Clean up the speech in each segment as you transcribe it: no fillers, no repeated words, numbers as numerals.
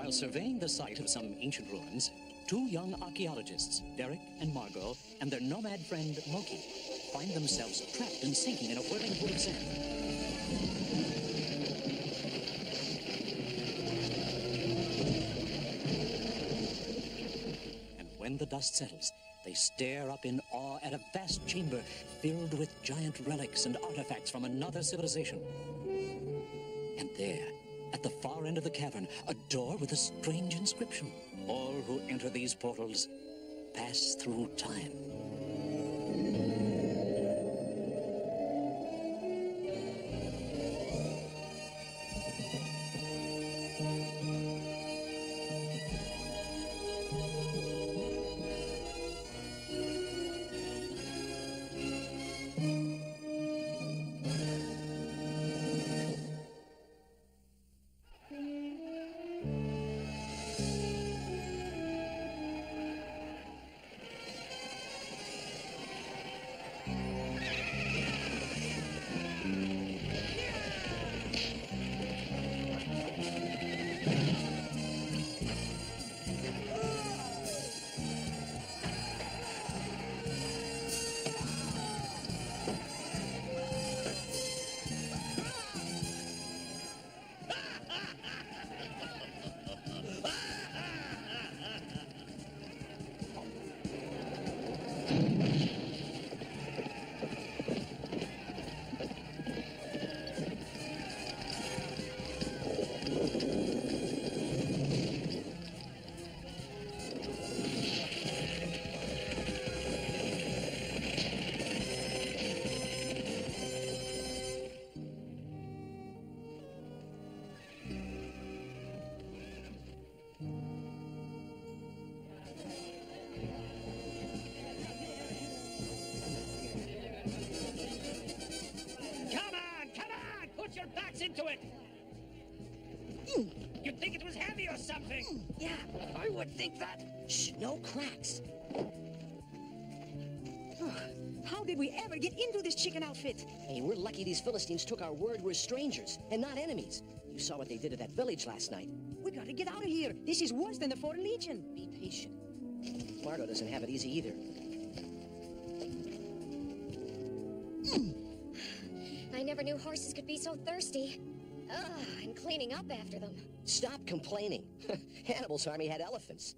While surveying the site of some ancient ruins, two young archaeologists, Derek and Margot, and their nomad friend, Moki, find themselves trapped and sinking in a whirling pool of sand. And when the dust settles, they stare up in awe at a vast chamber filled with giant relics and artifacts from another civilization. And there, at the far end of the cavern, a door with a strange inscription. All who enter these portals pass through time. Into it! You'd think it was heavy or something! Yeah, I would think that. Shh, no cracks. How did we ever get into this chicken outfit? Hey, we're lucky these Philistines took our word we're strangers and not enemies. You saw what they did at that village last night. We gotta get out of here. This is worse than the Foreign Legion. Be patient. Margot doesn't have it easy either. I never knew horses could be so thirsty. Ugh, and cleaning up after them. Stop complaining. Hannibal's army had elephants.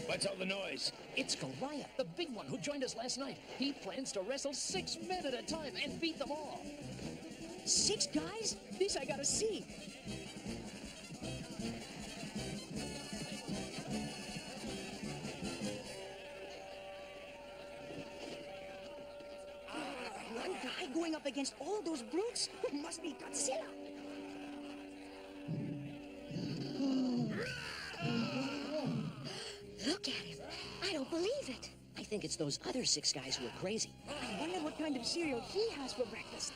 What's all the noise? It's Goliath, the big one who joined us last night. He plans to wrestle 6 men at a time and beat them all. 6 guys? This I gotta see. One guy going up against all those brutes? Must be Godzilla. Look at him. I don't believe it. I think it's those other 6 guys who are crazy. I wonder what kind of cereal he has for breakfast.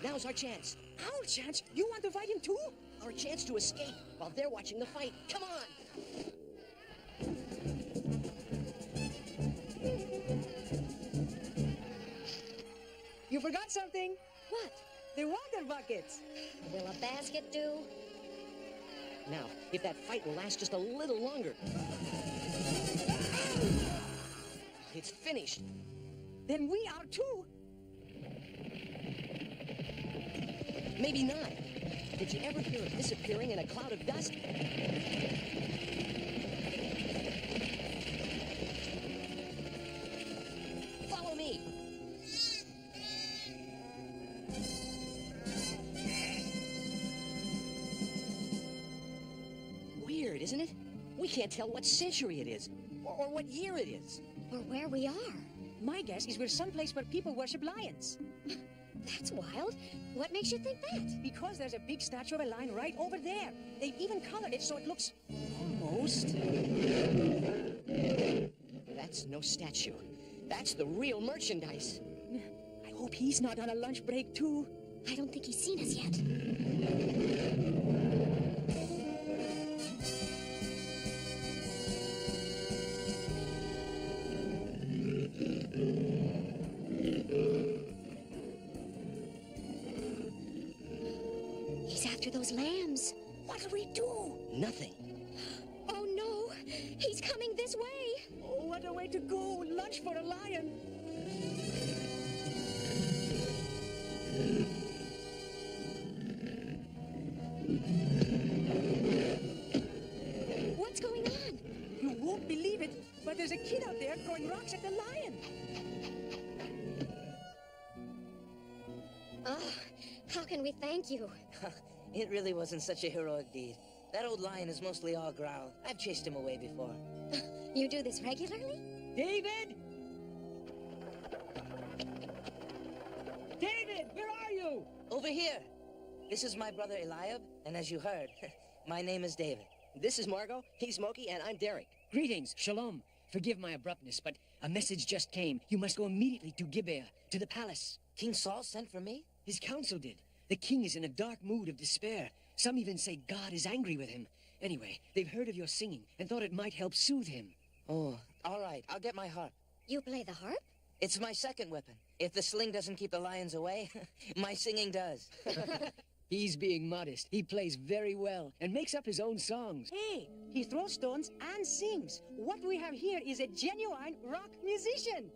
Now's our chance. Our chance? You want to fight him too? Our chance to escape while they're watching the fight. Come on! You forgot something. What? The water buckets. Will a basket do? Now, if that fight will last just a little longer. It's finished. Then we are too. Maybe not. Did you ever hear of disappearing in a cloud of dust? Follow me. Weird, isn't it? We can't tell what century it is, or what year it is. Or where we are. My guess is we're someplace where people worship lions. That's wild. What makes you think that? Because there's a big statue of a lion right over there. They've even colored it so it looks almost... That's no statue. That's the real merchandise. I hope he's not on a lunch break, too. I don't think he's seen us yet. those lambs. What'll we do? Nothing. Oh no! He's coming this way! Oh, what a way to go! Lunch for a lion! What's going on? You won't believe it, but there's a kid out there throwing rocks at the lion. Oh, how can we thank you? It really wasn't such a heroic deed. That old lion is mostly all growl. I've chased him away before. You do this regularly? David! David, where are you? Over here. This is my brother Eliab, and as you heard, my name is David. This is Margot, he's Smokey, and I'm Derek. Greetings, shalom. Forgive my abruptness, but a message just came. You must go immediately to Gibeah, to the palace. King Saul sent for me? His council did. The king is in a dark mood of despair. Some even say God is angry with him. Anyway, they've heard of your singing and thought it might help soothe him. Oh, all right. I'll get my harp. You play the harp? It's my second weapon. If the sling doesn't keep the lions away, my singing does. He's being modest. He plays very well and makes up his own songs. Hey, he throws stones and sings. What we have here is a genuine rock musician.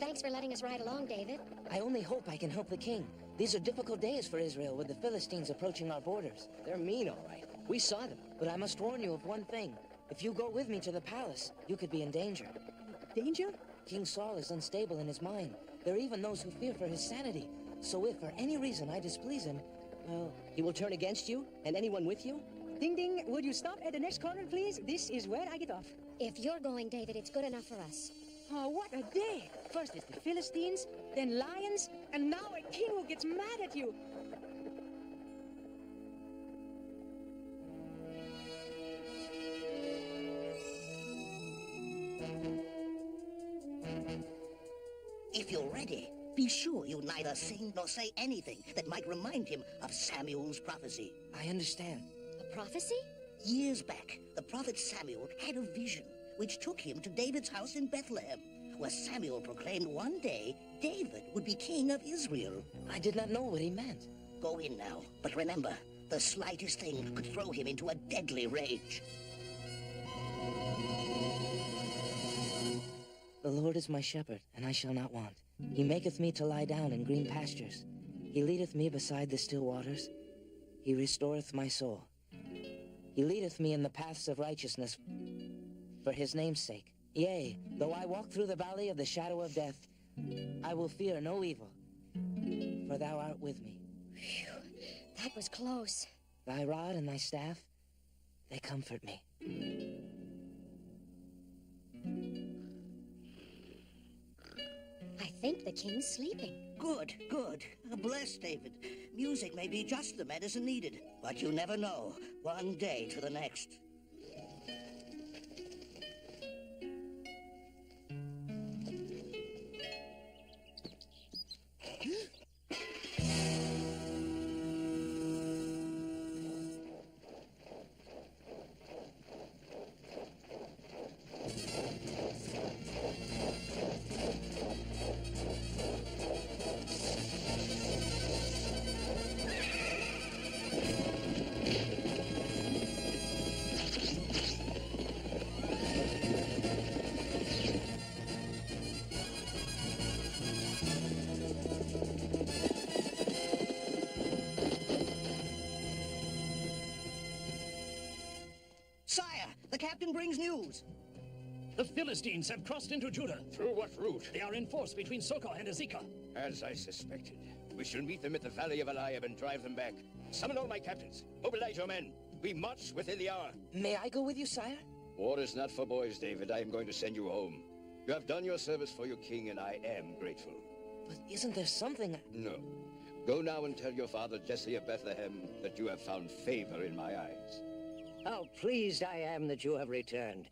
Thanks for letting us ride along, David. I only hope I can help the king. These are difficult days for Israel with the Philistines approaching our borders. They're mean, all right. We saw them. But I must warn you of one thing. If you go with me to the palace, you could be in danger. Danger? King Saul is unstable in his mind. There are even those who fear for his sanity. So if for any reason I displease him, well... He will turn against you and anyone with you? Ding ding, would you stop at the next corner, please? This is where I get off. If you're going, David, it's good enough for us. Oh, what a day! First it's the Philistines, then lions, and now a king who gets mad at you. If you're ready, be sure you neither sing nor say anything that might remind him of Samuel's prophecy. I understand. A prophecy? Years back, the prophet Samuel had a vision which took him to David's house in Bethlehem, where Samuel proclaimed one day David would be king of Israel. I did not know what he meant. Go in now, but remember, the slightest thing could throw him into a deadly rage. The Lord is my shepherd, and I shall not want. He maketh me to lie down in green pastures. He leadeth me beside the still waters. He restoreth my soul. He leadeth me in the paths of righteousness for his name's sake. Yea, though I walk through the valley of the shadow of death, I will fear no evil, for thou art with me. Phew, that was close. Thy rod and thy staff, they comfort me. I think the king's sleeping. Good, good. Bless David. Music may be just the medicine needed, but you never know, one day to the next. Captain brings news. The Philistines have crossed into Judah. Through what route? They are in force between Sokoh and Azekah. As I suspected. We shall meet them at the Valley of Eliab and drive them back. Summon all my captains. Mobilize your men. We march within the hour. May I go with you, sire? War is not for boys, David. I am going to send you home. You have done your service for your king, and I am grateful. But isn't there something... No. Go now and tell your father, Jesse of Bethlehem, that you have found favor in my eyes. How pleased I am that you have returned.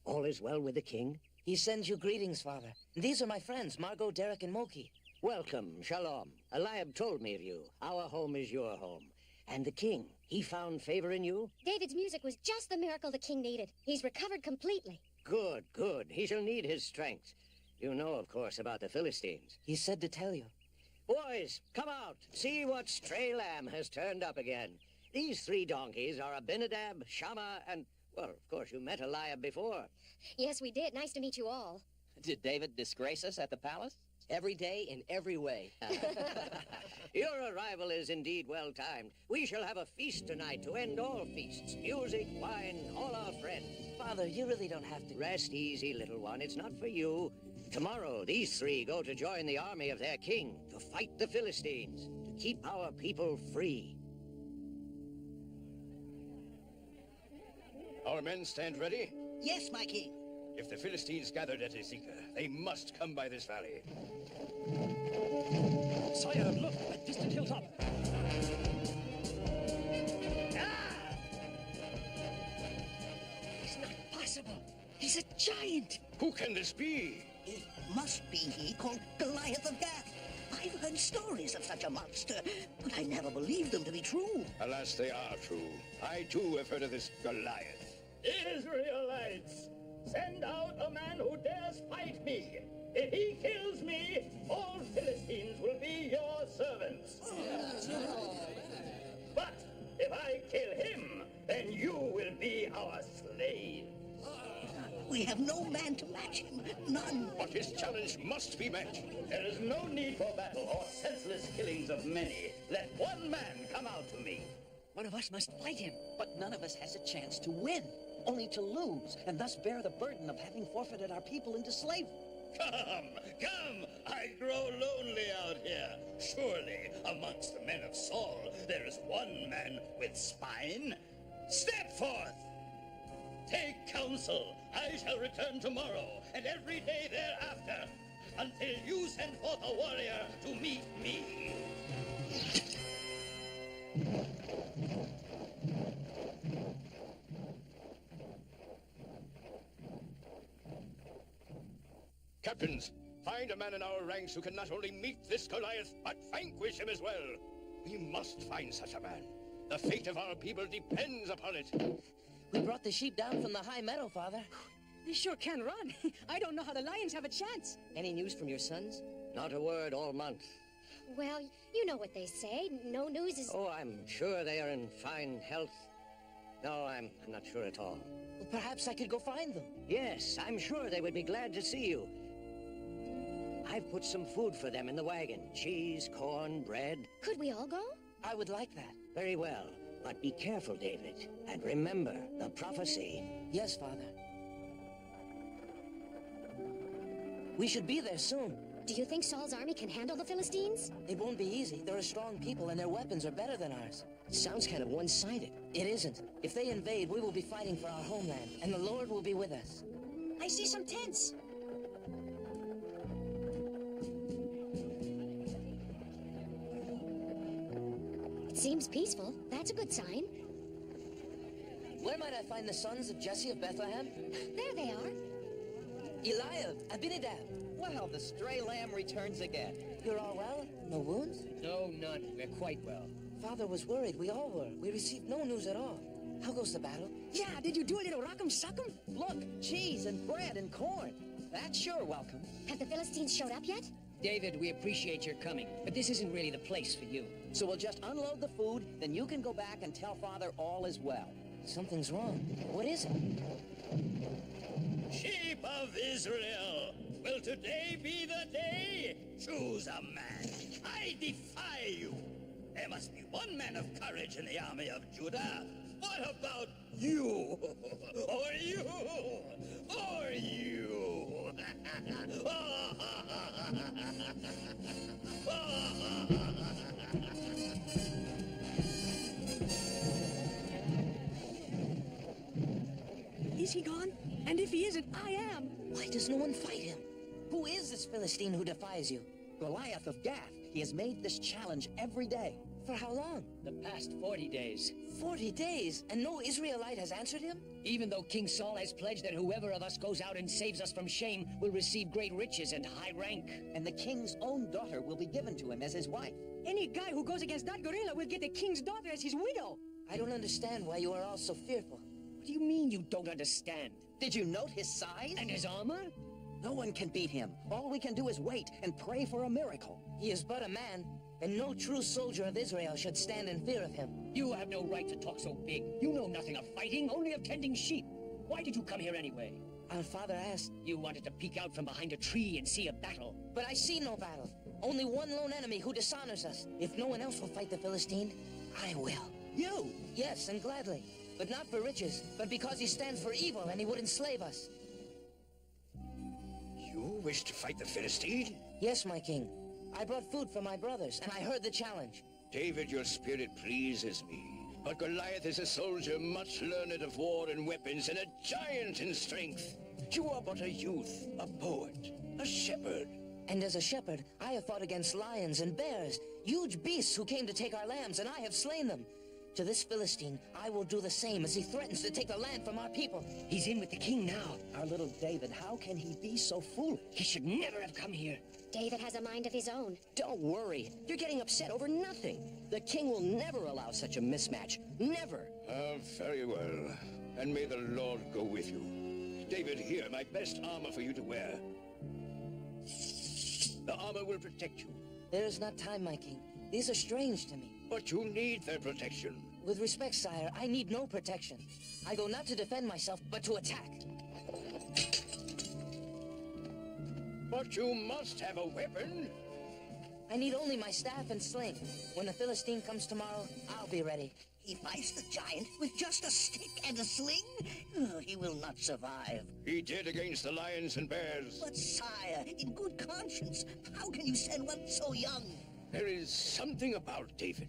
All is well with the king? He sends you greetings, father. These are my friends, Margot, Derek, and Moki. Welcome, shalom. Eliab told me of you. Our home is your home. And the king, he found favor in you? David's music was just the miracle the king needed. He's recovered completely. Good, good. He shall need his strength. You know, of course, about the Philistines. He said to tell you. Boys, come out. See what stray lamb has turned up again. These 3 donkeys are Abinadab, Shammah, and, well, of course, you met Eliab before. Yes, we did. Nice to meet you all. Did David disgrace us at the palace? Every day in every way. Your arrival is indeed well-timed. We shall have a feast tonight to end all feasts. Music, wine, all our friends. Father, you really don't have to. Rest easy, little one. It's not for you. Tomorrow, these 3 go to join the army of their king, to fight the Philistines, to keep our people free. Our men stand ready? Yes, my king. If the Philistines gathered at Azekah, they must come by this valley. Sire, look, that distant hilltop. It's not possible. He's a giant. Who can this be? It must be he called Goliath of Gath. I've heard stories of such a monster, but I never believed them to be true. Alas, they are true. I, too, have heard of this Goliath. Israelites, send out a man who dares fight me. If he kills me, all Philistines will be your servants. But if I kill him, then you will be our slave. We have no man to match him. None. But his challenge must be met. There is no need for battle or senseless killings of many. Let one man come out to me. One of us must fight him. But none of us has a chance to win, only to lose, and thus bear the burden of having forfeited our people into slavery. Come! I grow lonely out here. Surely, amongst the men of Saul, there is one man with spine. Step forth! Take counsel. I shall return tomorrow, and every day thereafter, until you send forth a warrior to meet me. Captains, find a man in our ranks who can not only meet this Goliath, but vanquish him as well. We must find such a man. The fate of our people depends upon it. We brought the sheep down from the high meadow, Father. They sure can run. I don't know how the lions have a chance. Any news from your sons? Not a word all month. Well, you know what they say. No news is... Oh, I'm sure they are in fine health. No, I'm not sure at all. Well, perhaps I could go find them. Yes, I'm sure they would be glad to see you. I've put some food for them in the wagon. Cheese, corn, bread. Could we all go? I would like that. Very well. But be careful, David. And remember the prophecy. Yes, Father. We should be there soon. Do you think Saul's army can handle the Philistines? It won't be easy. They're a strong people, and their weapons are better than ours. It sounds kind of one-sided. It isn't. If they invade, we will be fighting for our homeland, and the Lord will be with us. I see some tents. It seems peaceful. That's a good sign. Where might I find the sons of Jesse of Bethlehem? There they are. Eliab, Abinadab. Well, the stray lamb returns again. You're all well? No wounds? No, none. We're quite well. Father was worried. We all were. We received no news at all. How goes the battle? Yeah, did you do a little rock'em sock'em? Look, cheese and bread and corn. That's sure welcome. Have the Philistines showed up yet? David, we appreciate your coming, but this isn't really the place for you. So we'll just unload the food, then you can go back and tell Father all is well. Something's wrong. What is it? Sheep of Israel, will today be the day? Choose a man. I defy you. There must be one man of courage in the army of Judah. What about you? Or you? Or you? Is he gone? And if he isn't, I am. Why does no one fight him? Who is this Philistine who defies you? Goliath of Gath. He has made this challenge every day. For how long? The past 40 days. 40 days, and no Israelite has answered him? Even though King Saul has pledged that whoever of us goes out and saves us from shame will receive great riches and high rank. And the king's own daughter will be given to him as his wife. Any guy who goes against that gorilla will get the king's daughter as his widow. I don't understand why you are all so fearful. What do you mean you don't understand? Did you note his size? And his armor? No one can beat him. All we can do is wait and pray for a miracle. He is but a man, and no true soldier of Israel should stand in fear of him. You have no right to talk so big. You know nothing of fighting, only of tending sheep. Why did you come here anyway? Our father asked. You wanted to peek out from behind a tree and see a battle. But I see no battle. Only one lone enemy who dishonors us. If no one else will fight the Philistine, I will. You? Yes, and gladly. But not for riches, but because he stands for evil and he would enslave us. You wish to fight the Philistine? Yes, my king. I brought food for my brothers, and I heard the challenge. David, your spirit pleases me. But Goliath is a soldier much learned of war and weapons, and a giant in strength. You are but a youth, a poet, a shepherd. And as a shepherd, I have fought against lions and bears, huge beasts who came to take our lambs, and I have slain them. To this Philistine, I will do the same as he threatens to take the land from our people. He's in with the king now. Our little David, how can he be so foolish? He should never have come here. David has a mind of his own. Don't worry. You're getting upset over nothing. The king will never allow such a mismatch. Never. Very well. And may the Lord go with you. David, here, my best armor for you to wear. The armor will protect you. There is not time, my king. These are strange to me. But you need their protection. With respect, sire, I need no protection. I go not to defend myself, but to attack. But you must have a weapon. I need only my staff and sling. When the Philistine comes tomorrow, I'll be ready. He fights the giant with just a stick and a sling? Oh, he will not survive. He did against the lions and bears. But sire, in good conscience, how can you send one so young? There is something about David,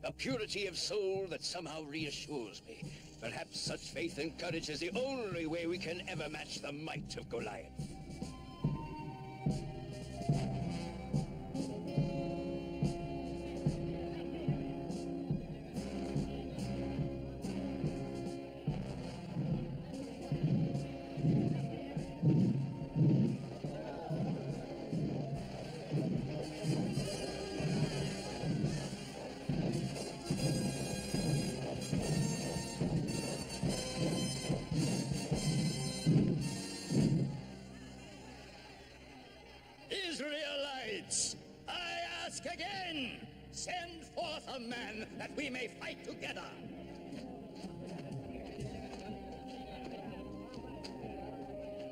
a purity of soul that somehow reassures me. Perhaps such faith and courage is the only way we can ever match the might of Goliath. Israelites, I ask again, send forth a man that we may fight together.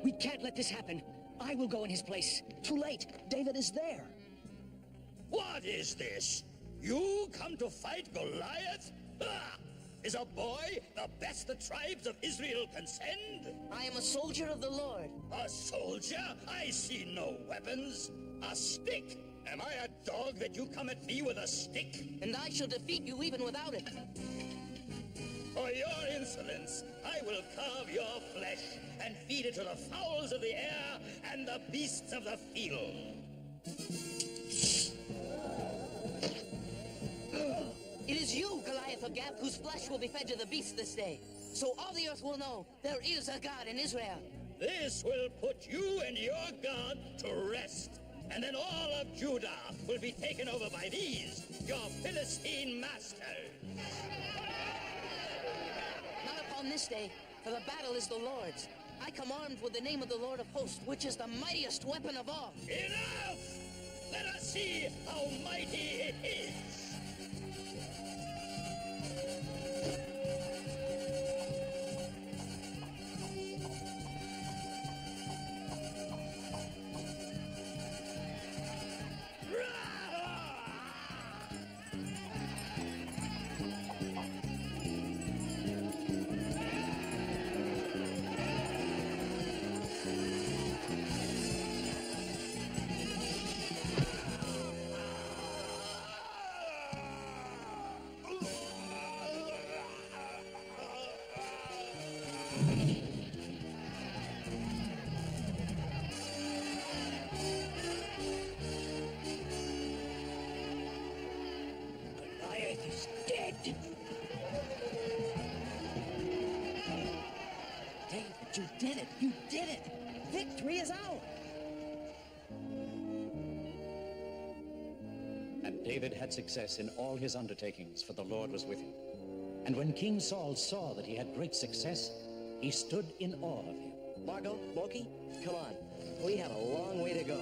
We can't let this happen. I will go in his place. Too late. David is there. What is this? You come to fight Goliath? Ah! Is a boy the best the tribes of Israel can send? I am a soldier of the Lord. A soldier? I see no weapons. A stick? Am I a dog that you come at me with a stick? And I shall defeat you even without it. For your insolence, I will carve your flesh and feed it to the fowls of the air and the beasts of the field. It is you, Goliath of Gath, whose flesh will be fed to the beasts this day. So all the earth will know there is a God in Israel. This will put you and your God to rest. And then all of Judah will be taken over by these, your Philistine masters. Not upon this day, for the battle is the Lord's. I come armed with the name of the Lord of hosts, which is the mightiest weapon of all. Enough! Let us see how mighty it is. You did it! You did it! Victory is ours! And David had success in all his undertakings, for the Lord was with him. And when King Saul saw that he had great success, he stood in awe of him. Margot, Loki, come on. We have a long way to go.